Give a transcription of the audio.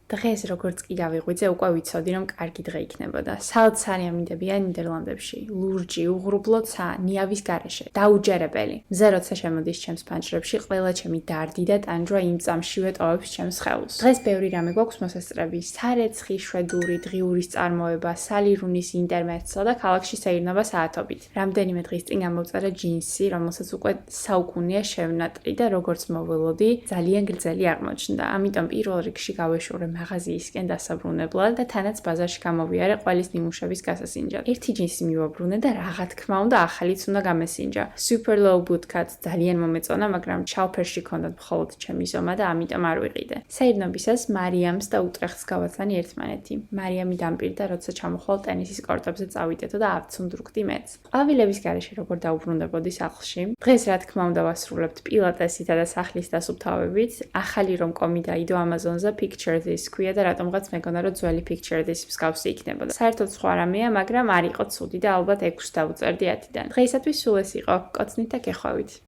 დღეს როგორც კი გავიღვიძე, უკვე ვიცოდი, რომ კარგი დღე იქნებოდა. სალც არიან მინდებია ნიდერლანდებში. ლურჯი, უღრუბლოცა, ნიავის გარეშე. დაუჯერებელი. მზე როცა შემოდის ჩემს ფანჯრებში, ყველა ჩემი დარდი და ტანჯვა იმ წამშივე ტოვებს ჩემს ხელს. დღეს ბევრი რამე გვაქვს მოსასწრები. სარეცხი, შვედური, დღიურის წარმოება, სალირუნის ინტერმეცო და ქალაქში სეირნობა საათობით. რამდენიმე დღის წინ გამოვწერა ჯინსი, რომელსაც უკვე საუკუნეა შევნატრი და როგორც მოველოდი, ძალიან გრძელი აღმოჩნდა. ამიტომ პირველ რიგში გავეშურე მაღაზიისკენ დასაბრუნებლად და თანაც ბაზარში გამოვიარე ყველის ნიმუშების გასასინჯად. ერთი ჯინსი მივაბრუნე და რაღა თქმა უნდა ახალიც უნდა გამესინჯა. Super low boot cut ძალიან მომეწონა, მაგრამ ჩალფერში ქონდათ მხოლოდ ჩემი ზომა და ამიტომ არ ვიყიდე. საირნობისას მარიამს და უტრეხტს გავაცანი ერთმანეთი. მარიამი დამპირდა, როცა ჩამოხვალ ტენისის კორტებზე წავიდეთო და ავცუნდრუქდი მეც. ყვავილების გარეშე როგორ დაუბრუნდებოდი სახლში? დღეს რა თქმა უნდა ვასრულებთ პილატესითა და სახლის დასუფთავებით. ახალი რომ კომი დაიდო Amazon-ზე Picture This ქვია და რატომღაც მეგონა რომ ძველი Picture This მსგავსი იქნებოდა. საერთოდ სხვა რამეა, მაგრამ არ იყო ცუდი და ალბათ 6 დავუწერდი 10-დან. დღეისათვის სულ ეს იყო. კოცნით და გეხვევით.